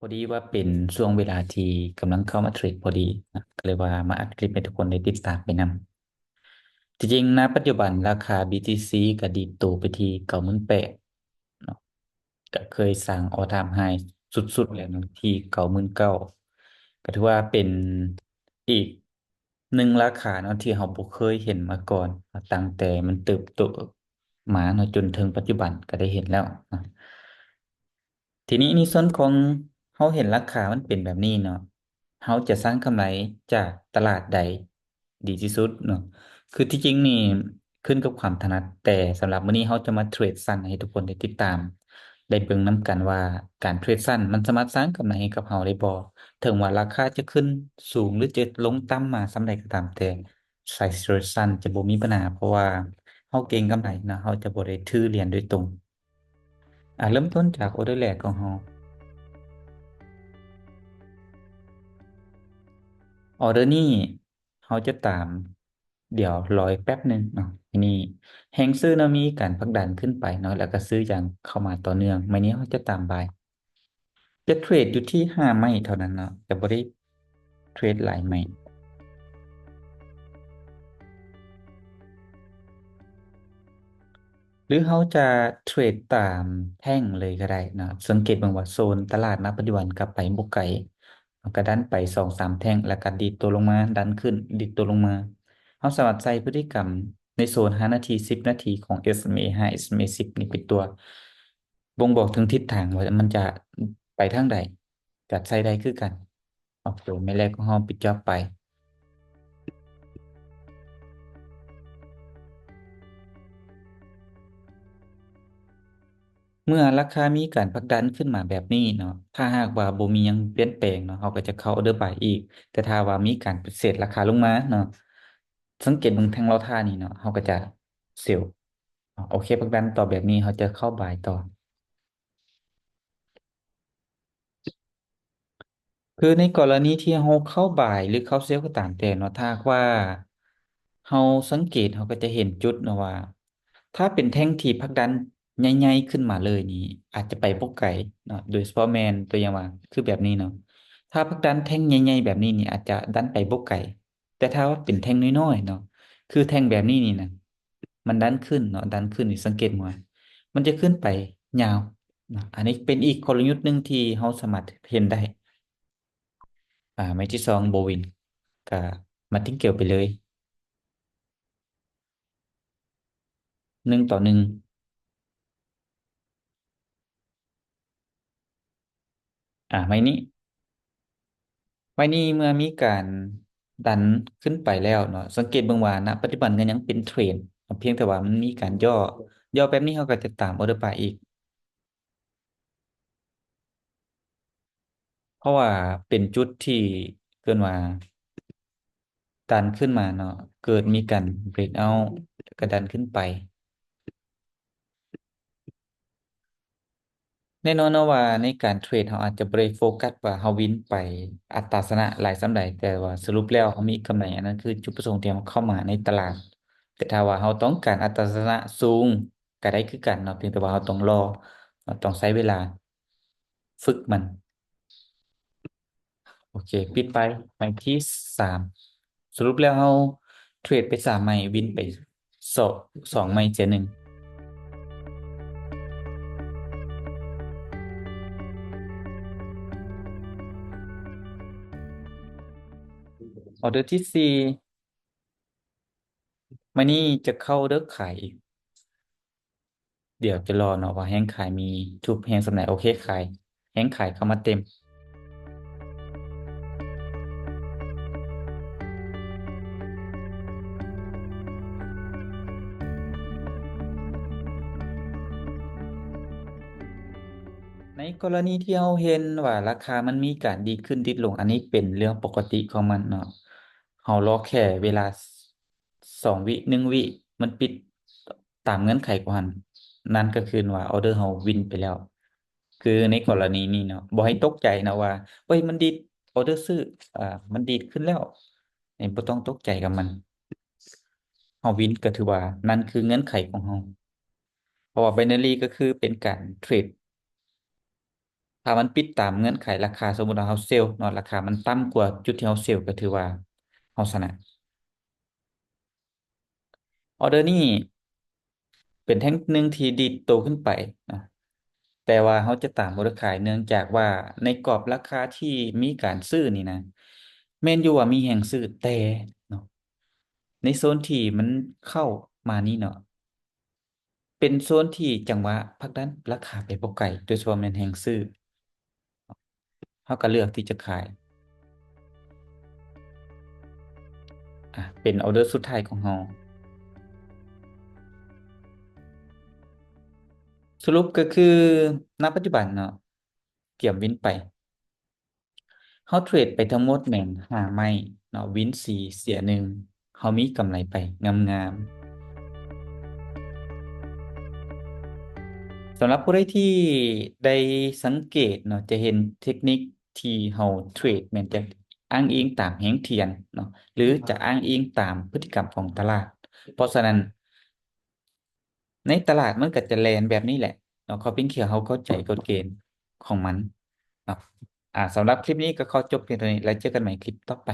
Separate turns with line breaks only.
อดีว่าเป็นช่วงเวลาที่กำลังเข้ามาเทรดพอดีนะก็เลยว่ามาอัดคลิปให้ทุกคนได้ติดตามไปนำจริงๆนะปัจจุบันราคา BTC ก็ดีดตัวไปที่98,000เนาะก็เคยสร้างออลไทม์ไฮสุดๆแล้วเนาะที่99,000ก็ถือว่าเป็นอีกหนึ่งราคาเนาะที่เราบ่เคยเห็นมาก่อนตั้งแต่มันเติบโตมาเนาะจนถึงปัจจุบันก็ได้เห็นแล้วนะ ทีนี้ในส่วนของเขาเห็นราคามันเป็นแบบนี้เนาะเขาจะสร้างกำไรจากตลาดใดดีที่สุดเนาะคือที่จริงนี่ขึ้นกับความถนัดแต่สำหรับวันนี้เขาจะมาเทรดสั้นให้ทุกคนได้ติดตามได้เบิ่งนํกันว่าการเทรดสั้นมันสามารถสร้างกำไรให้กับเราได้บ่ถึงว่าราคาจะขึ้นสูงหรือจะลงต่ำมาส่ำใดก็ตามแต่ใส่เทรดสั้นจะบ่มีปัญหาเพราะว่าเราเก่งกำไรนะเราจะบ่ได้ถือเหรียญโดยตรงเริ่มต้นจากออเดอร์แรกของเรา ออเดอร์นี่เขาจะตามเดี๋ยวรออีกแป๊บหนึ่งเนาะทีนี้แฮงซื้อนะมีการผลักดันขึ้นไปเนาะแล้วก็ซื้ออย่างเข้ามาต่อเนื่องไม่นี้เขาจะตามบายจะเทรดอยู่ที่5 ไม้เท่านั้นเนาะจะบ่ได้เทรดหลายไม้หรือเขาจะเทรดตามแท่งเลยก็ได้นะสังเกตบางว่าโซนตลาดณปัจจุบันกลับไปบ่ไกลมันก็ดันไป2-3แท่งแล้วก็ดีดตัวลงมาดันขึ้นดีดตัวลงมา เขาสามารถใส่พฤติกรรมในโซน5 นาที10 นาทีของ SMA 5 SMA 10นี่เป็นตัวบ่งบอกถึงทิศทางว่ามันจะไปทางใดจัดใส่ได้คือกันโอเคไม่แรกก็ห้องปิดจ็อบไปเมื่อราคามีการผลักดันขึ้นมาแบบนี้เนาะถ้าหากว่าบ่มีหยังเปลี่ยนแปลงเนาะเขาก็จะเข้าออเดอร์บายอีกแต่ถ้าว่ามีการเทรดราคาลงมาเนาะสังเกตเบิ่งแท่งเราท่านี้เนาะเขาก็จะเซลล์โอเคผลักดันต่อแบบนี้เขาจะเข้าบายต่อ คือในกรณีที่เราเข้าบ่ายหรือเข้าเซลล์ก็ตามแต่เนาะถ้าหากว่าเราสังเกตเราก็จะเห็นจุดเนาะว่าถ้าเป็นแท่งที่ผลักดันใหญ่ๆขึ้นมาเลยนี่อาจจะไปบ่ไกลเนาะโดยเฉพาะแมนตัวอย่างว่าคือแบบนี้เนาะถ้าผลักดันแท่งใหญ่ๆแบบนี้นี่อาจจะดันไปบ่ไกลแต่ถ้าว่าเป็นแท่งน้อยๆเนาะคือแท่งแบบนี้นี่นะมันดันขึ้นเนาะดันขึ้นนี่สังเกตว่ามันจะขึ้นไปยาวเนาะอันนี้เป็นอีกกลยุทธ์หนึ่งที่เราสามารถเห็นได้ ไม้ที่สองโบวินกับมาร์ติงเกลไปเลย1-1ไม้นี้เมื่อมีการดันขึ้นไปแล้วเนาะสังเกตเบื้องว่าณปัจจุบันก็ยังเป็นเทรนเพียงแต่ว่ามันมีการย่อแบบนี้เขาก็จะตามออเดอร์ไปอีกเพราะว่าเป็นจุดที่เกินว่าดันขึ้นมาเนาะเกิดมีการเบรกเอากระดันขึ้นไป แน่นอนนะว่าในการเทรดเราอาจจะบ่ได้โฟกัสว่าเราวินไปอัตราชนะหลายส่ำใดแต่ว่าสรุปแล้วเรามีกำไรอันนั้นคือจุดประสงค์ที่เราเข้ามาในตลาดแต่ถ้าว่าเราต้องการอัตราชนะสูงก็ได้คือกันเนาะเพียงแต่ว่าเราต้องรอเราต้องใช้เวลาฝึกมันโอเคปิดไปไม้ที่3สรุปแล้วเราเทรดไป3 ไม้วินไปสอง2 ไม้เจอ1ออเดอร์ที่4ไม้นี้จะเข้าเลิกขายอีก เดี๋ยวจะรอเนาะว่าแห้งขายมีทุกแห้งสำไหนโอเคขายแห้งขายเข้ามาเต็มในกรณีที่เราเห็นว่าราคามันมีการดีขึ้นดีลงอันนี้เป็นเรื่องปกติของมันเนาะเรารอแค่เวลา2 วิ1 วิมันปิดตามเงื่อนไขของมันนั่นก็คือว่าออเดอร์เราวินไปแล้วคือในกรณีนี้เนาะบ่ให้ตกใจนะว่าเฮ้ยมันดีดออเดอร์ซื้ออ่ามันดีดขึ้นแล้วบ่ต้องตกใจกับมันเราวินก็ถือว่านั่นคือเงื่อนไขของเรา เพราะว่า binary ก็คือเป็นการเทรด ถ้ามันปิดตามเงื่อนไขราคาสมมุติว่าเราเซลล์เนาะราคามันต่ำกว่าจุดที่เราเซลล์ก็ถือว่าเราชนะออเดอร์นี้เป็นแท่งหนึ่งที่ดีดโตขึ้นไปเนาะแต่ว่าเขาจะตามมูลค่าเนื่องจากว่าในกรอบราคาที่มีการซื้อนี่นะแม่นอยู่ว่ามีแห่งซื้อแต่เนาะในโซนที่มันเข้ามานี่เนาะเป็นโซนที่จังหวะผลักดันราคาไปบ่ไกลโดยเฉพาะแม่นแห่งซื้อเขาก็เลือกที่จะขายเป็นออเดอร์สุดท้ายของเราสรุปก็คือณปัจจุบันเนาะเกี่ยมวินไปเขาเทรดไปทั้งหมดแม่น5 ไม้เนาะวิน4เสีย1เขามีกำไรไปงามๆสำหรับผู้ใดที่ได้สังเกตเนาะจะเห็นเทคนิคที่เขาเทรดแม่นจะอ้างอิงตามแฮงเทียนเนาะหรือจะอ้างอิงตามพฤติกรรมของตลาดเพราะฉะนั้น ในตลาดมันก็จะแลนแบบนี้แหละเนาะเขาเพียงแค่เขาเข้าใจกฎเกณฑ์ของมันเนาะสำหรับคลิปนี้ก็ขอจบเพียงเท่านี้แล้วเจอกันใหม่คลิปต่อไป